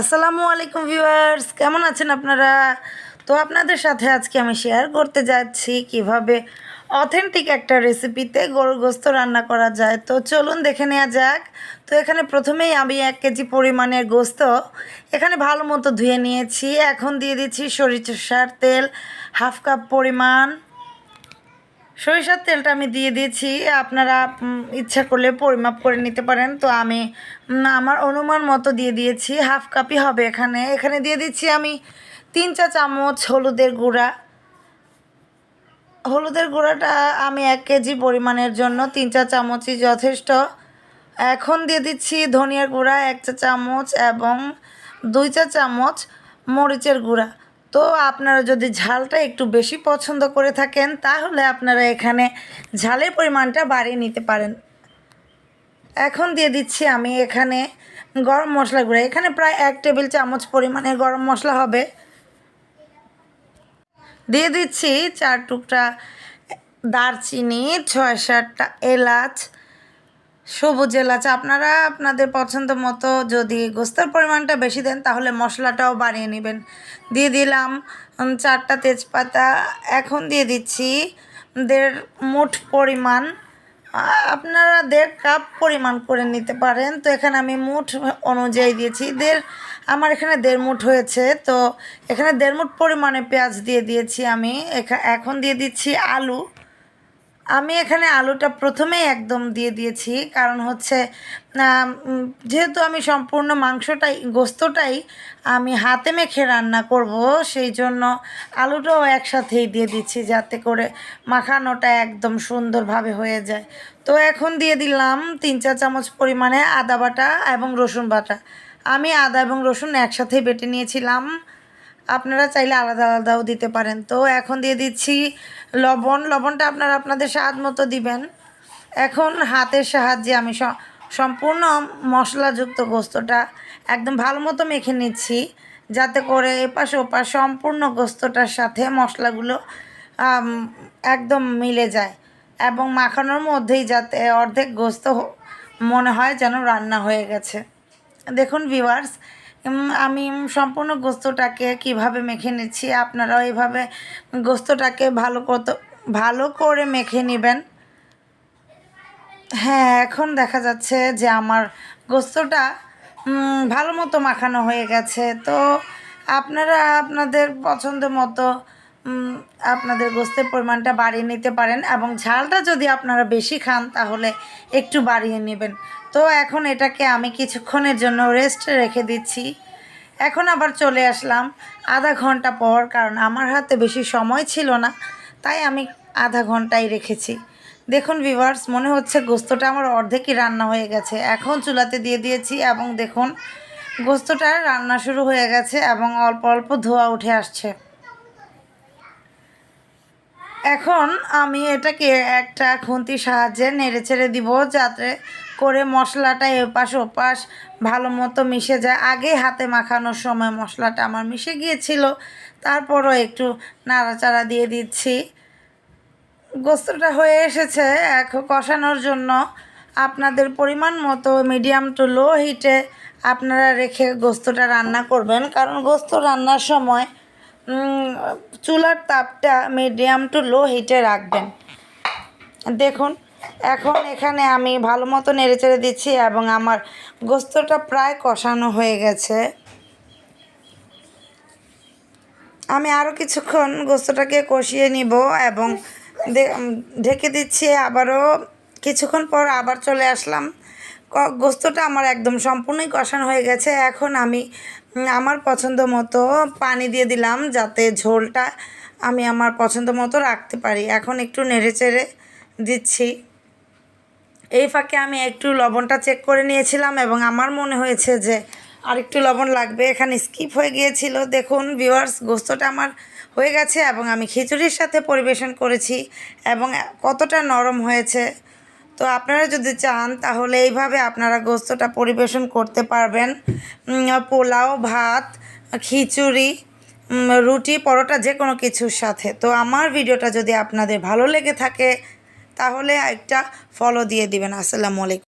আসসালামু আলাইকুম ভিউয়ার্স, কেমন আছেন আপনারা? তো আপনাদের সাথে আজকে আমি শেয়ার করতে যাচ্ছি কিভাবে অথেন্টিক একটা রেসিপিতে গরুর গোস্ত রান্না করা যায়। তো চলুন দেখে নেওয়া যাক। তো এখানে প্রথমেই আমি 1 কেজি পরিমাণের গোস্ত এখানে ভালো মতো ধুয়ে নিয়েছি। এখন দিয়ে দিচ্ছি সরিষার তেল 1/2 কাপ পরিমাণ। সরিষার তেলটা আমি দিয়ে দিয়েছি, আপনারা ইচ্ছা করলে পরিমাপ করে নিতে পারেন। তো আমি আমার অনুমান মতো দিয়ে দিয়েছি, 1/2 কাপই হবে। এখানে দিয়ে দিচ্ছি আমি 3 চা চামচ হলুদের গুঁড়া। হলুদের গুঁড়াটা আমি 1 কেজি পরিমাণের জন্য 3 চা চামচই যথেষ্ট। এখন দিয়ে দিচ্ছি ধনিয়ার গুঁড়া 1 চা চামচ এবং 2 চা চামচ মরিচের গুঁড়া। তো আপনারা যদি ঝালটা একটু বেশি পছন্দ করে থাকেন তাহলে আপনারা এখানে ঝালের পরিমাণটা বাড়িয়ে নিতে পারেন। এখন দিয়ে দিচ্ছি আমি এখানে গরম মশলা গুঁড়া। এখানে প্রায় 1 টেবিল চামচ পরিমাণে গরম মশলা হবে। দিয়ে দিচ্ছি 4 টুকরা দারচিনি, 6-7টা এলাচ, সবুজ এলাচ। আপনারা আপনাদের পছন্দ মতো যদি গোস্তের পরিমাণটা বেশি দেন তাহলে মশলাটাও বাড়িয়ে নেবেন। দিয়ে দিলাম 4টা তেজপাতা। এখন দিয়ে দিচ্ছি 1.5 মুঠ পরিমাণ, আপনারা 1.5 কাপ পরিমাণ করে নিতে পারেন। তো এখানে আমি মুঠ অনুযায়ী দিয়েছি আমার এখানে 1.5 মুঠ হয়েছে। তো এখানে 1.5 মুঠ পরিমাণে পেঁয়াজ দিয়ে দিয়েছি আমি। এখন দিয়ে দিচ্ছি আলু। আমি এখানে আলুটা প্রথমেই একদম দিয়ে দিয়েছি, কারণ হচ্ছে যেহেতু আমি সম্পূর্ণ গোস্তটাই আমি হাতে মেখে রান্না করব, সেই জন্য আলুটাও একসাথেই দিয়ে দিচ্ছি যাতে করে মাখানোটা একদম সুন্দরভাবে হয়ে যায়। তো এখন দিয়ে দিলাম 3 চা চামচ পরিমাণে আদা বাটা এবং রসুন বাটা। আমি আদা এবং রসুন একসাথেই বেটে নিয়েছিলাম, আপনারা চাইলে আলাদা আলাদাও দিতে পারেন। তো এখন দিয়ে দিচ্ছি লবণটা আপনারা আপনাদের স্বাদ মতো দিবেন। এখন হাতের সাহায্যে আমি সম্পূর্ণ মশলাযুক্ত গোস্তটা একদম ভালো মতো মেখে নিচ্ছি, যাতে করে এপাশ ওপাশ সম্পূর্ণ গোস্তটার সাথে মশলাগুলো একদম মিলে যায় এবং মাখানোর মধ্যেই যাতে অর্ধেক গোস্ত মনে হয় যেন রান্না হয়ে গেছে। দেখুন ভিউয়ার্স, আমি সম্পূর্ণ গোস্তটাকে কিভাবে মেখে নিচ্ছি, আপনারাও এইভাবে গোস্তটাকে ভালো করে মেখে নেবেন। হ্যাঁ, এখন দেখা যাচ্ছে যে আমার গোস্তটা ভালো মতো মাখানো হয়ে গেছে। তো আপনারা আপনাদের পছন্দ মতো আপনাদের গোস্তের পরিমাণটা বাড়িয়ে নিতে পারেন এবং ঝালটা যদি আপনারা বেশি খান তাহলে একটু বাড়িয়ে নেবেন। তো এখন এটাকে আমি কিছুক্ষণের জন্য রেস্টে রেখে দিচ্ছি। এখন আবার চলে আসলাম আধা ঘন্টা পর, কারণ আমার হাতে বেশি সময় ছিল না, তাই আমি আধা ঘন্টাই রেখেছি। দেখুন ভিউয়ার্স, মনে হচ্ছে গোস্তটা আমার অর্ধেকই রান্না হয়ে গেছে। এখন চুলাতে দিয়ে দিয়েছি এবং দেখুন গোস্তটা রান্না শুরু হয়ে গেছে এবং অল্প অল্প ধোঁয়া উঠে আসছে। এখন আমি এটাকে একটা খুন্তির সাহায্যে নেড়ে চেড়ে দিব, যাতে করে মশলাটা এপাশ ওপাশ ভালো মতো মিশে যায়। আগে হাতে মাখানোর সময় মশলাটা আমার মিশে গিয়েছিল, তারপরও একটু নাড়াচাড়া দিয়ে দিচ্ছি। গোস্তটা হয়ে এসেছে। এখন কষানোর জন্য আপনাদের পরিমাণ মতো মিডিয়াম টু লো হিটে আপনারা রেখে গোস্তটা রান্না করবেন, কারণ গোস্ত রান্নার সময় চুলার তাপটা মিডিয়াম টু লো হিটে রাখবেন। দেখুন এখন এখানে আমি ভালো মতো নেড়েচেড়ে দিচ্ছি এবং আমার গোস্তটা প্রায় কষানো হয়ে গেছে। আমি আরও কিছুক্ষণ গোস্তটাকে কষিয়ে নিব এবং ঢেকে দিচ্ছি। আবারও কিছুক্ষণ পর আবার চলে আসলাম। গোস্তটা আমার একদম সম্পূর্ণই কষানো হয়ে গেছে। এখন আমি আমার পছন্দ মতো পানি দিয়ে দিলাম, যাতে ঝোলটা আমি আমার পছন্দ মতো রাখতে পারি। এখন একটু নেড়েচেড়ে দিচ্ছি। এই ফাঁকে আমি একটু লবণটা চেক করে নিয়েছিলাম এবং আমার মনে হয়েছে যে আর একটু লবণ লাগবে, এখানে স্কিপ হয়ে গিয়েছিল। দেখুন ভিউয়ার্স, গোস্তটা আমার হয়ে গেছে এবং আমি খিচুড়ির সাথে পরিবেশন করেছি এবং কতটা নরম হয়েছে। তো আপনারা যদি চান তাহলে এইভাবে আপনারা গোস্তটা পরিবেশন করতে পারবেন পোলাও, ভাত, খিচুড়ি, রুটি, পরোটা, যে কোনো কিছুর সাথে। তো আমার ভিডিওটা যদি আপনাদের ভালো লেগে থাকে তাহলে একটা ফলো দিয়ে দিবেন। আসসালামু আলাইকুম।